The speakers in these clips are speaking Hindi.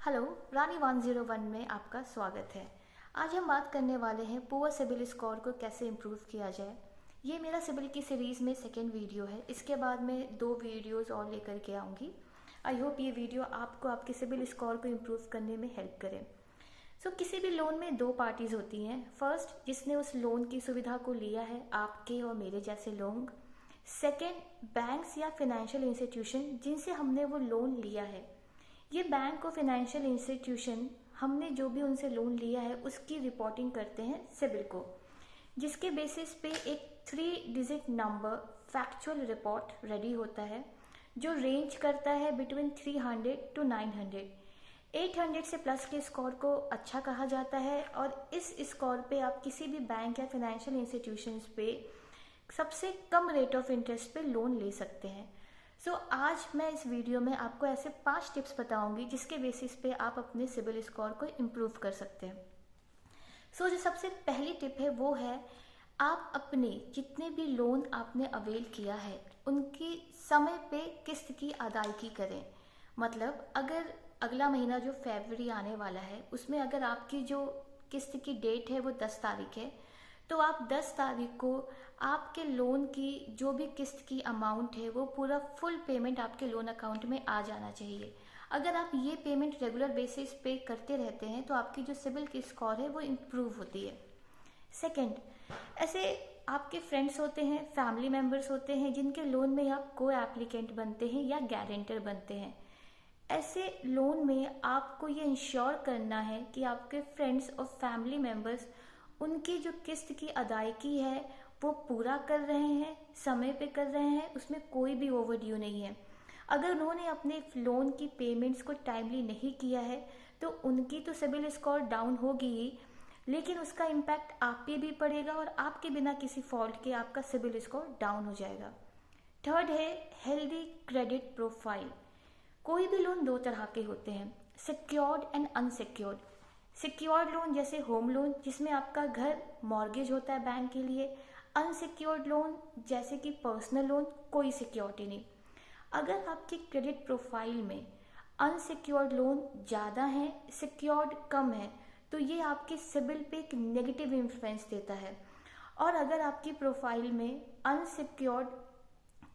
हेलो, रानी 101 में आपका स्वागत है। आज हम बात करने वाले हैं पुअर सिबिल स्कोर को कैसे इम्प्रूव किया जाए। ये मेरा सिबिल की सीरीज़ में सेकेंड वीडियो है। इसके बाद मैं 2 वीडियोस और लेकर के आऊँगी। आई होप ये वीडियो आपको आपके सिबिल स्कोर को इम्प्रूव करने में हेल्प करे। किसी भी लोन में 2 पार्टीज होती हैं। फर्स्ट, जिसने उस लोन की सुविधा को लिया है, आपके और मेरे जैसे लोग। सेकेंड, बैंक्स या फिनेंशियल इंस्टीट्यूशन जिनसे हमने वो लोन लिया है। ये बैंक और फाइनेंशियल इंस्टीट्यूशन हमने जो भी उनसे लोन लिया है उसकी रिपोर्टिंग करते हैं सिबिल को, जिसके बेसिस पे एक 3 digit number factual report ready होता है जो रेंज करता है बिटवीन 300 to 900। 800 से प्लस के स्कोर को अच्छा कहा जाता है और इस स्कोर पे आप किसी भी बैंक या फाइनेंशियल इंस्टीट्यूशंस पे सबसे कम रेट ऑफ इंटरेस्ट पे लोन ले सकते हैं। आज मैं इस वीडियो में आपको ऐसे 5 टिप्स बताऊंगी जिसके बेसिस पे आप अपने सिबिल स्कोर को इम्प्रूव कर सकते हैं। जो सबसे पहली टिप है वो है, आप अपने जितने भी लोन आपने अवेल किया है उनकी समय पे किस्त की अदायगी करें। मतलब अगर अगला महीना जो फरवरी आने वाला है उसमें अगर आपकी जो किस्त की डेट है वो 10 तारीख है, तो आप 10 तारीख को आपके लोन की जो भी किस्त की अमाउंट है वो पूरा फुल पेमेंट आपके लोन अकाउंट में आ जाना चाहिए। अगर आप ये पेमेंट रेगुलर बेसिस पे करते रहते हैं तो आपकी जो सिबिल की स्कोर है वो इम्प्रूव होती है। सेकंड, ऐसे आपके फ्रेंड्स होते हैं, फैमिली मेम्बर्स होते हैं जिनके लोन में आप को एप्लीकेंट बनते हैं या गारंटर बनते हैं। ऐसे लोन में आपको ये इंश्योर करना है कि आपके फ्रेंड्स और फैमिली मेम्बर्स उनकी जो किस्त की अदायगी है वो पूरा कर रहे हैं, समय पे कर रहे हैं, उसमें कोई भी ओवरड्यू नहीं है। अगर उन्होंने अपने लोन की पेमेंट्स को टाइमली नहीं किया है तो उनकी तो सिबिल स्कोर डाउन होगी ही, लेकिन उसका इम्पैक्ट आप पे भी पड़ेगा और आपके बिना किसी फॉल्ट के आपका सिबिल स्कोर डाउन हो जाएगा। थर्ड है हेल्दी क्रेडिट प्रोफाइल। कोई भी लोन 2 तरह के होते हैं, secured and unsecured. Secured loan जैसे होम लोन जिसमें आपका घर मॉर्गेज होता है बैंक के लिए। अनसिक्योर्ड लोन जैसे कि पर्सनल लोन, कोई सिक्योरिटी नहीं। अगर आपकी क्रेडिट प्रोफाइल में अनसिक्योर्ड लोन ज़्यादा है, सिक्योर्ड कम है, तो ये आपके सिबिल पे एक नेगेटिव इन्फ्लुएंस देता है। और अगर आपकी प्रोफाइल में अनसिक्योर्ड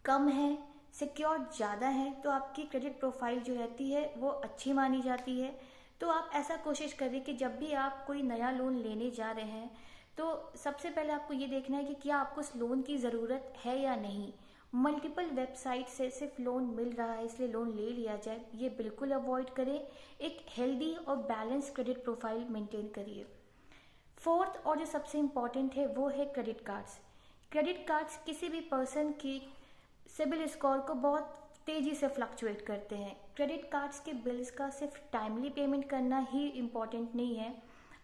कम है, सिक्योर्ड ज़्यादा है, तो आपकी क्रेडिट प्रोफाइल जो रहती है वो अच्छी मानी जाती है। तो आप ऐसा कोशिश करें कि जब भी आप कोई नया लोन लेने जा रहे हैं तो सबसे पहले आपको ये देखना है कि क्या आपको उस लोन की ज़रूरत है या नहीं। मल्टीपल वेबसाइट से सिर्फ लोन मिल रहा है इसलिए लोन ले लिया जाए, ये बिल्कुल अवॉइड करें। एक हेल्दी और बैलेंस क्रेडिट प्रोफाइल मेंटेन करिए। फोर्थ और जो सबसे इम्पॉर्टेंट है वो है क्रेडिट कार्ड्स। क्रेडिट कार्ड्स किसी भी पर्सन की सिबिल स्कोर को बहुत तेज़ी से फ्लक्चुएट करते हैं। क्रेडिट कार्ड्स के बिल्स का सिर्फ टाइमली पेमेंट करना ही इम्पॉर्टेंट नहीं है,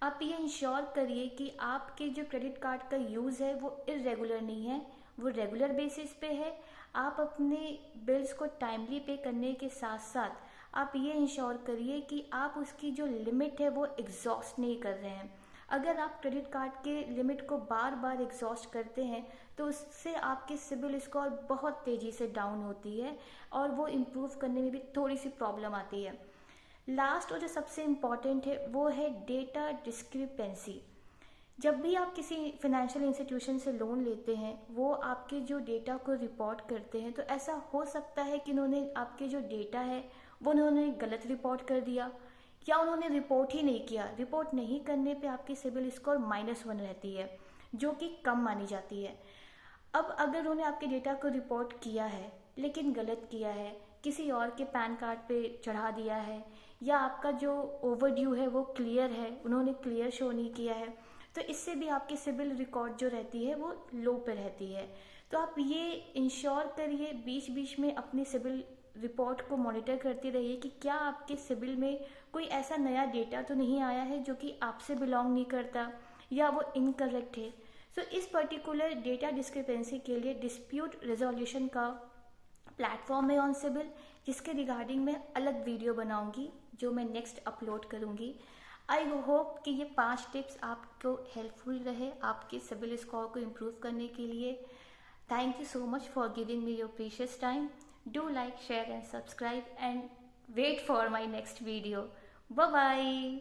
आप ये इंश्योर करिए कि आपके जो क्रेडिट कार्ड का यूज़ है वो इरेगुलर नहीं है, वो रेगुलर बेसिस पे है। आप अपने बिल्स को टाइमली पे करने के साथ साथ आप ये इंश्योर करिए कि आप उसकी जो लिमिट है वो एग्जॉस्ट नहीं कर रहे हैं। अगर आप क्रेडिट कार्ड के लिमिट को बार बार एग्जॉस्ट करते हैं तो उससे आपके सिबिल स्कोर बहुत तेज़ी से डाउन होती है और वो इम्प्रूव करने में भी थोड़ी सी प्रॉब्लम आती है। लास्ट और जो सबसे इम्पॉर्टेंट है वो है डेटा डिस्क्रिपेंसी। जब भी आप किसी फाइनेंशियल इंस्टीट्यूशन से लोन लेते हैं वो आपके जो डेटा को रिपोर्ट करते हैं, तो ऐसा हो सकता है कि उन्होंने आपके जो डेटा है वो उन्होंने गलत रिपोर्ट कर दिया या उन्होंने रिपोर्ट ही नहीं किया। रिपोर्ट नहीं करने पे आपकी सिबिल स्कोर -1 रहती है जो कि कम मानी जाती है। अब अगर उन्होंने आपके डेटा को रिपोर्ट किया है लेकिन गलत किया है, किसी और के पैन कार्ड पे चढ़ा दिया है, या आपका जो ओवरड्यू है वो क्लियर है, उन्होंने क्लियर शो नहीं किया है, तो इससे भी आपकी सिबिल रिकॉर्ड जो रहती है वो लो पे रहती है। तो आप ये इंश्योर करिए, बीच बीच में अपनी सिबिल रिपोर्ट को मॉनिटर करते रहिए कि क्या आपके सिबिल में कोई ऐसा नया डेटा तो नहीं आया है जो कि आपसे बिलोंग नहीं करता या वो इनकरेक्ट है। इस पर्टिकुलर डेटा डिस्क्रिपेंसी के लिए डिस्प्यूट रेजोल्यूशन का प्लेटफॉर्म है ऑन सिबिल, जिसके रिगार्डिंग मैं अलग वीडियो बनाऊंगी जो मैं नेक्स्ट अपलोड करूंगी। आई होप कि ये 5 टिप्स आपको हेल्पफुल रहे आपके सिबिल स्कोर को इम्प्रूव करने के लिए। Thank you so much for giving me your precious time. Do like, share and subscribe and wait for my next video. Bye bye.